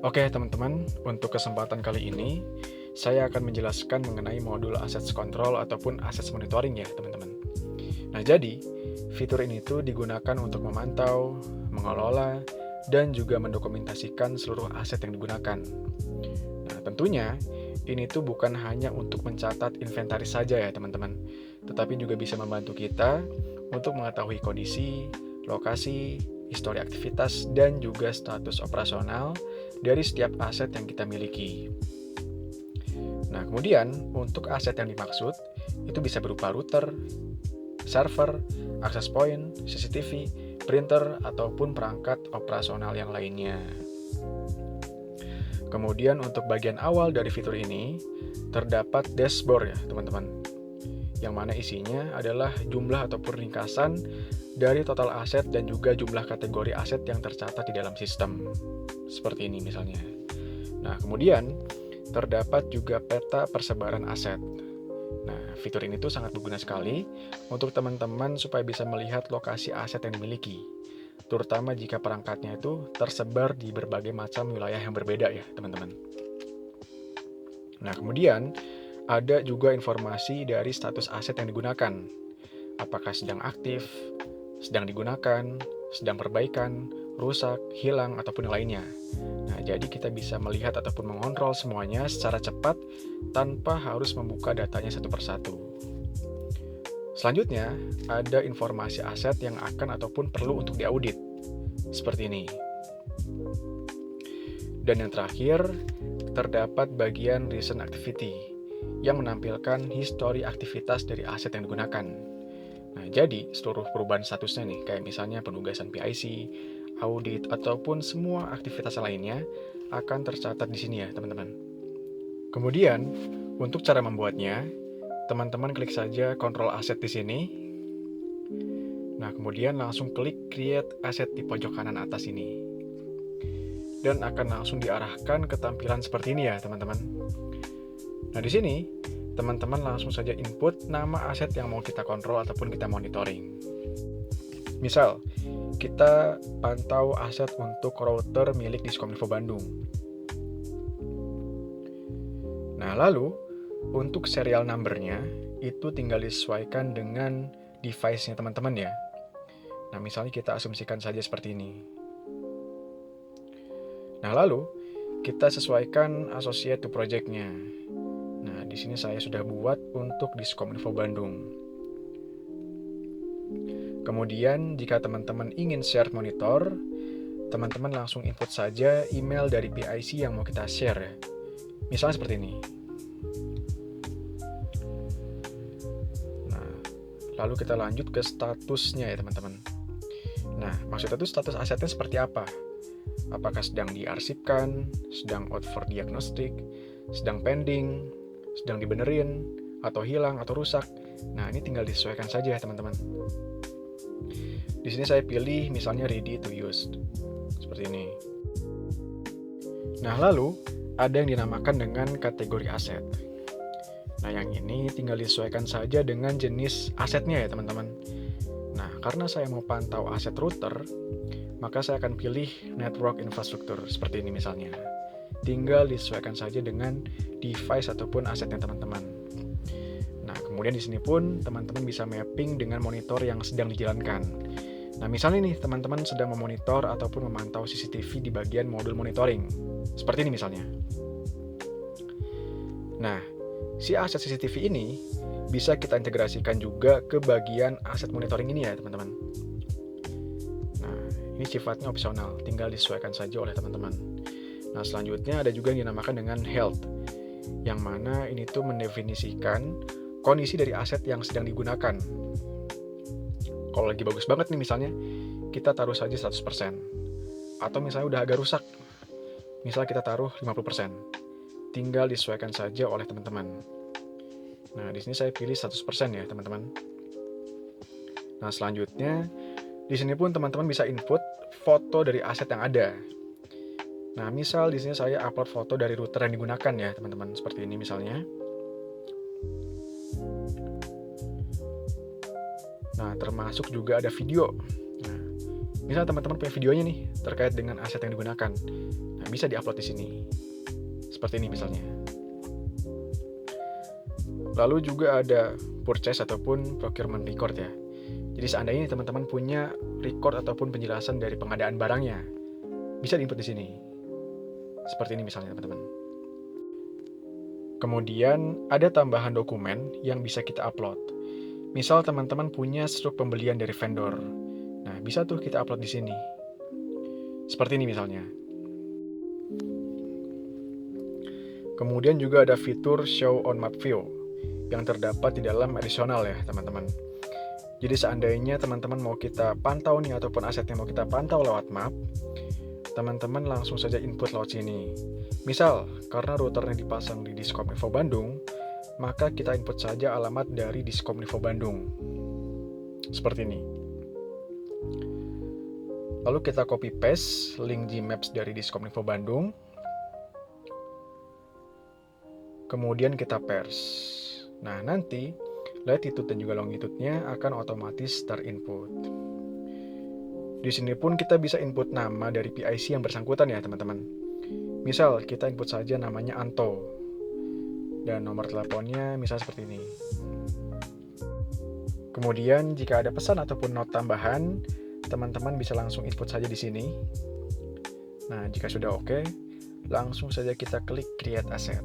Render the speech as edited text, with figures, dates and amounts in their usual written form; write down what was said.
Oke teman-teman, untuk kesempatan kali ini saya akan menjelaskan mengenai modul Assets Control ataupun Assets Monitoring ya teman-teman. Nah jadi, fitur ini tuh digunakan untuk memantau, mengelola, dan juga mendokumentasikan seluruh aset yang digunakan. Nah tentunya, ini tuh bukan hanya untuk mencatat inventaris saja ya teman-teman, tetapi juga bisa membantu kita untuk mengetahui kondisi, lokasi, histori aktivitas, dan juga status operasional dari setiap aset yang kita miliki. Nah, kemudian untuk aset yang dimaksud, itu bisa berupa router, server, access point, CCTV, printer, ataupun perangkat operasional yang lainnya. Kemudian untuk bagian awal dari fitur ini, terdapat dashboard ya teman-teman, yang mana isinya adalah jumlah ataupun ringkasan dari total aset dan juga jumlah kategori aset yang tercatat di dalam sistem. Seperti ini misalnya. Nah, kemudian terdapat juga peta persebaran aset. Nah, fitur ini tuh sangat berguna sekali untuk teman-teman supaya bisa melihat lokasi aset yang dimiliki, terutama jika perangkatnya itu tersebar di berbagai macam wilayah yang berbeda ya, teman-teman. Nah, kemudian ada juga informasi dari status aset yang digunakan. Apakah sedang aktif, sedang digunakan, sedang perbaikan, rusak, hilang, ataupun yang lainnya. Nah, jadi kita bisa melihat ataupun mengontrol semuanya secara cepat tanpa harus membuka datanya satu persatu. Selanjutnya, ada informasi aset yang akan ataupun perlu untuk diaudit. Seperti ini. Dan yang terakhir, terdapat bagian recent activity yang menampilkan histori aktivitas dari aset yang digunakan. Nah, jadi seluruh perubahan statusnya nih, kayak misalnya penugasan PIC, audit, ataupun semua aktivitas lainnya akan tercatat di sini ya, teman-teman. Kemudian, untuk cara membuatnya, teman-teman klik saja kontrol aset di sini. Nah, kemudian langsung klik create asset di pojok kanan atas ini. Dan akan langsung diarahkan ke tampilan seperti ini ya, teman-teman. Nah, di sini teman-teman langsung saja input nama aset yang mau kita kontrol ataupun kita monitoring. Misal, kita pantau aset untuk router milik Diskominfo Bandung. Nah, lalu untuk serial number-nya itu tinggal disesuaikan dengan device-nya teman-teman ya. Nah, misalnya kita asumsikan saja seperti ini. Nah, lalu kita sesuaikan associate to project-nya. Nah, di sini saya sudah buat untuk Diskominfo Bandung. Kemudian, jika teman-teman ingin share monitor, teman-teman langsung input saja email dari PIC yang mau kita share ya. Misalnya seperti ini. Nah, lalu kita lanjut ke statusnya ya teman-teman. Nah, maksudnya itu status asetnya seperti apa? Apakah sedang diarsipkan, sedang out for diagnostic, sedang pending, sedang dibenerin, atau hilang, atau rusak. Nah, ini tinggal disesuaikan saja ya teman-teman. Di sini saya pilih misalnya ready to use. Seperti ini. Nah, lalu ada yang dinamakan dengan kategori aset. Nah, yang ini tinggal disesuaikan saja dengan jenis asetnya ya teman-teman. Nah, karena saya mau pantau aset router, maka saya akan pilih network infrastructure seperti ini misalnya. Tinggal disesuaikan saja dengan device ataupun asetnya teman-teman. Nah, kemudian di sini pun teman-teman bisa mapping dengan monitor yang sedang dijalankan. Nah, misalnya nih teman-teman sedang memonitor ataupun memantau CCTV di bagian modul monitoring. Seperti ini misalnya. Nah, si aset CCTV ini bisa kita integrasikan juga ke bagian aset monitoring ini ya teman-teman. Nah, ini sifatnya opsional, tinggal disesuaikan saja oleh teman-teman. Nah, selanjutnya ada juga yang dinamakan dengan health, yang mana ini tuh mendefinisikan kondisi dari aset yang sedang digunakan. Kalau lagi bagus banget nih misalnya, kita taruh saja 100%. Atau misalnya udah agak rusak, misalnya kita taruh 50%. Tinggal disesuaikan saja oleh teman-teman. Nah, di sini saya pilih 100% ya teman-teman. Nah, selanjutnya di sini pun teman-teman bisa input foto dari aset yang ada. Nah, misal di sini saya upload foto dari router yang digunakan ya, teman-teman. Seperti ini misalnya. Nah, termasuk juga ada video. Nah, misal teman-teman punya videonya nih terkait dengan aset yang digunakan. Nah, bisa diupload di sini. Seperti ini misalnya. Lalu juga ada purchase ataupun procurement record ya. Jadi seandainya teman-teman punya record ataupun penjelasan dari pengadaan barangnya, bisa diinput di sini. Seperti ini misalnya teman-teman. Kemudian ada tambahan dokumen yang bisa kita upload. Misal teman-teman punya struk pembelian dari vendor. Nah, bisa tuh kita upload di sini. Seperti ini misalnya. Kemudian juga ada fitur Show on Map View yang terdapat di dalam additional ya teman-teman. Jadi seandainya teman-teman mau kita pantau nih ataupun asetnya mau kita pantau lewat map, teman-teman langsung saja input lewat sini. Misal, karena routernya dipasang di Diskominfo Bandung, maka kita input saja alamat dari Diskominfo Bandung. Seperti ini. Lalu kita copy paste link Gmaps dari Diskominfo Bandung. Kemudian kita parse. Nah, nanti latitude dan juga longitude-nya akan otomatis terinput. Di sini pun kita bisa input nama dari PIC yang bersangkutan ya teman-teman. Misal kita input saja namanya Anto dan nomor teleponnya misal seperti ini. Kemudian jika ada pesan ataupun not tambahan, teman-teman bisa langsung input saja di sini. Nah, jika sudah oke, langsung saja kita klik create asset.